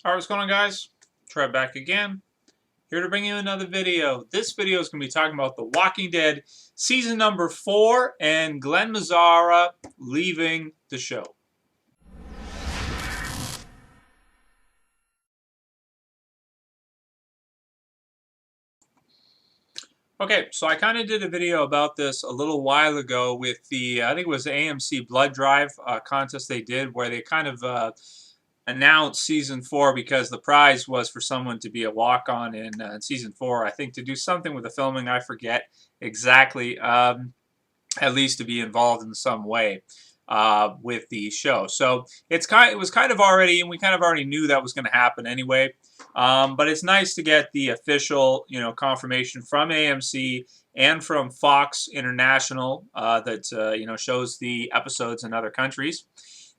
Alright, what's going on, guys? Trev back again, here to bring you another video. This video is going to be talking about The Walking Dead season number 4 and Glen Mazzara leaving the show. Okay, so I kind of did a video about this a little while ago with the, I think it was the AMC Blood Drive contest they did, where they kind of announced season 4 because the prize was for someone to be a walk-on in season 4. I think to do something with the filming, I forget exactly, at least to be involved in some way with the show. So it was kind of already, and we kind of already knew that was going to happen anyway. But it's nice to get the official, confirmation from AMC and from Fox International that shows the episodes in other countries,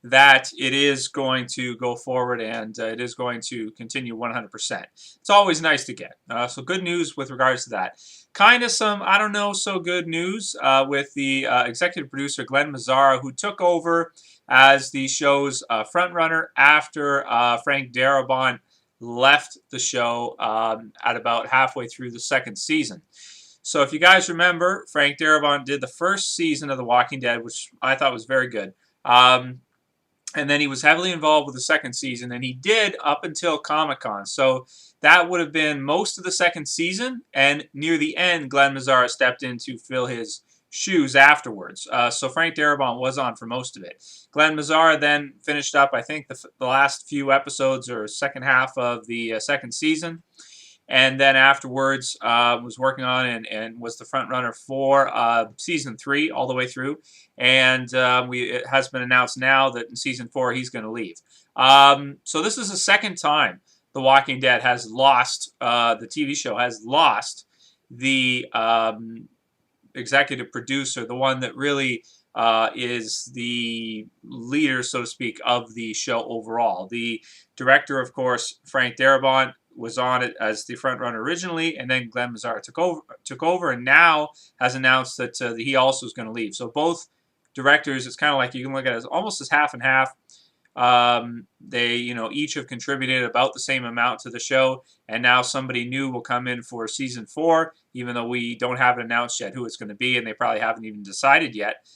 that it is going to go forward and it is going to continue 100%. It's always nice to get. So good news with regards to that. Kind of some, I don't know, so good news with the executive producer Glenn Mazzara, who took over as the show's frontrunner after Frank Darabont left the show at about halfway through the second season. So if you guys remember, Frank Darabont did the first season of The Walking Dead, which I thought was very good. And then he was heavily involved with the second season, and he did up until Comic-Con. So that would have been most of the second season, and near the end, Glen Mazzara stepped in to fill his shoes afterwards. So Frank Darabont was on for most of it. Glen Mazzara then finished up, I think, the last few episodes or second half of the second season. And then afterwards was working on and was the front runner for season 3 all the way through. And it has been announced now that in season 4 he's going to leave. So this is the second time The Walking Dead has lost, the TV show has lost the executive producer, the one that really is the leader, so to speak, of the show overall. The director, of course, Frank Darabont, was on it as the front runner originally, and then Glen Mazzara took over, and now has announced that he also is going to leave. So both directors, it's kind of like you can look at it as almost as half and half. They, each have contributed about the same amount to the show, and now somebody new will come in for season 4, even though we don't have it announced yet who it's going to be, and they probably haven't even decided yet.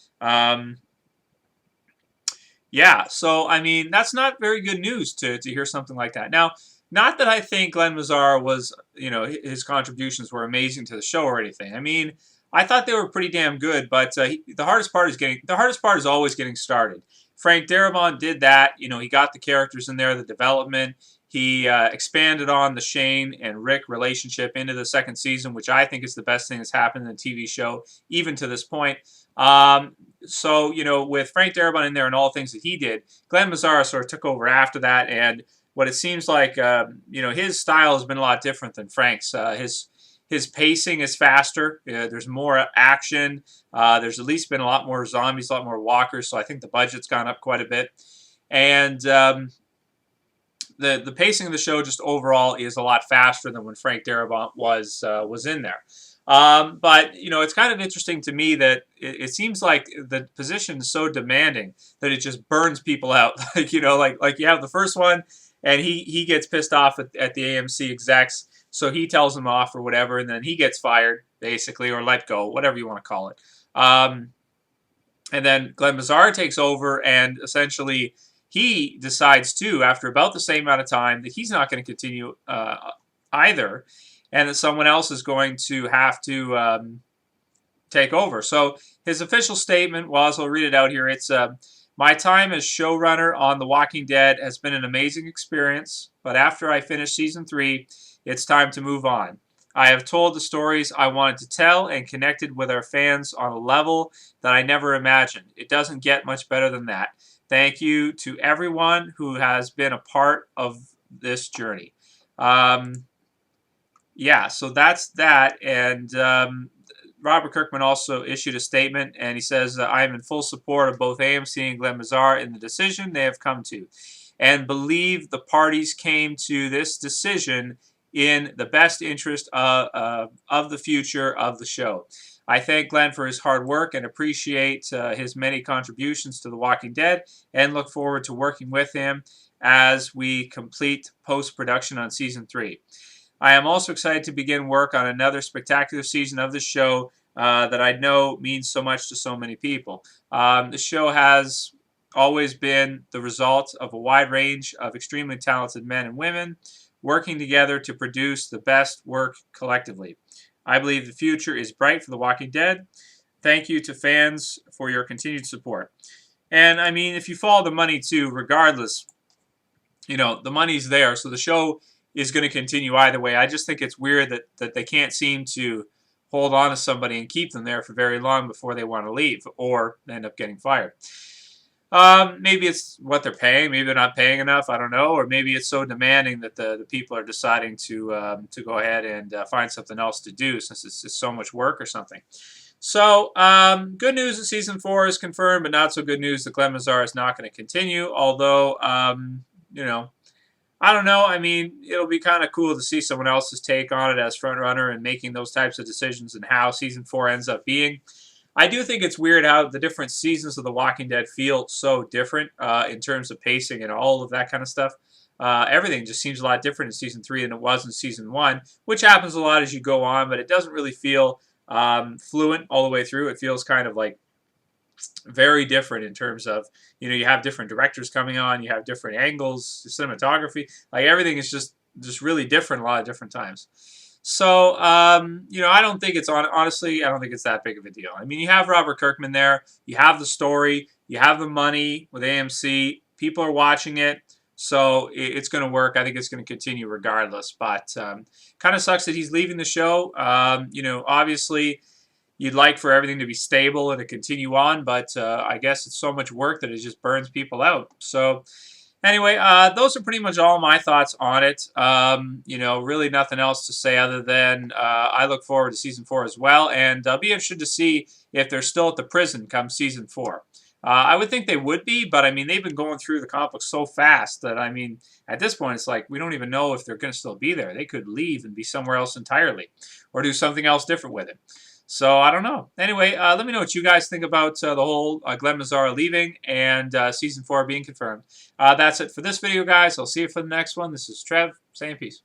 Yeah, so I mean, that's not very good news to hear something like that. Now, not that I think Glen Mazzara was, his contributions were amazing to the show or anything. I mean, I thought they were pretty damn good, but the hardest part is always getting started. Frank Darabont did that. He got the characters in there, the development. He expanded on the Shane and Rick relationship into the second season, which I think is the best thing that's happened in the TV show, even to this point. So, with Frank Darabont in there and all the things that he did, Glen Mazzara sort of took over after that, and what it seems like, his style has been a lot different than Frank's. His pacing is faster. There's more action. There's at least been a lot more zombies, a lot more walkers, so I think the budget's gone up quite a bit. And the pacing of the show just overall is a lot faster than when Frank Darabont was in there. But, it's kind of interesting to me that it seems like the position is so demanding that it just burns people out. like you have the first one, and he gets pissed off at the AMC execs, so he tells them off or whatever, and then he gets fired, basically, or let go, whatever you want to call it. And then Glen Mazzara takes over, and essentially he decides, too, after about the same amount of time, that he's not going to continue either, and that someone else is going to have to take over. So his official statement was, I'll read it out here, it's... my time as showrunner on The Walking Dead has been an amazing experience, but after I finish season 3, it's time to move on. I have told the stories I wanted to tell and connected with our fans on a level that I never imagined. It doesn't get much better than that. Thank you to everyone who has been a part of this journey. Yeah, so that's that, and Robert Kirkman also issued a statement, and he says, I am in full support of both AMC and Glen Mazzara in the decision they have come to, and believe the parties came to this decision in the best interest of the future of the show. I thank Glenn for his hard work and appreciate his many contributions to The Walking Dead, and look forward to working with him as we complete post-production on Season 3. I am also excited to begin work on another spectacular season of the show that I know means so much to so many people. The show has always been the result of a wide range of extremely talented men and women working together to produce the best work collectively. I believe the future is bright for The Walking Dead. Thank you to fans for your continued support. And I mean, if you follow the money too, regardless, the money's there, so the show is going to continue either way. I just think it's weird that they can't seem to hold on to somebody and keep them there for very long before they want to leave or end up getting fired. Maybe it's what they're paying. Maybe they're not paying enough. I don't know. Or maybe it's so demanding that the people are deciding to go ahead and find something else to do since it's just so much work or something. So, good news that Season 4 is confirmed, but not so good news that Glen Mazzara is not going to continue. Although, I don't know. I mean, it'll be kind of cool to see someone else's take on it as frontrunner and making those types of decisions and how Season 4 ends up being. I do think it's weird how the different seasons of The Walking Dead feel so different in terms of pacing and all of that kind of stuff. Everything just seems a lot different in Season 3 than it was in Season 1, which happens a lot as you go on, but it doesn't really feel fluent all the way through. It feels kind of like very different in terms of, you have different directors coming on, you have different angles, cinematography, like everything is just really different a lot of different times. So, I don't think it's honestly, I don't think it's that big of a deal. I mean, you have Robert Kirkman there, you have the story, you have the money with AMC, people are watching it, so it's going to work. I think it's going to continue regardless, but kind of sucks that he's leaving the show. Obviously, you'd like for everything to be stable and to continue on, but I guess it's so much work that it just burns people out. So anyway, those are pretty much all my thoughts on it. Really nothing else to say other than I look forward to Season 4 as well, and I'll be interested to see if they're still at the prison come Season 4. I would think they would be, but I mean, they've been going through the comic books so fast that, I mean, at this point, it's like we don't even know if they're going to still be there. They could leave and be somewhere else entirely or do something else different with it. So, I don't know. Anyway, let me know what you guys think about the whole Glen Mazzara leaving and Season 4 being confirmed. That's it for this video, guys. I'll see you for the next one. This is Trev saying peace.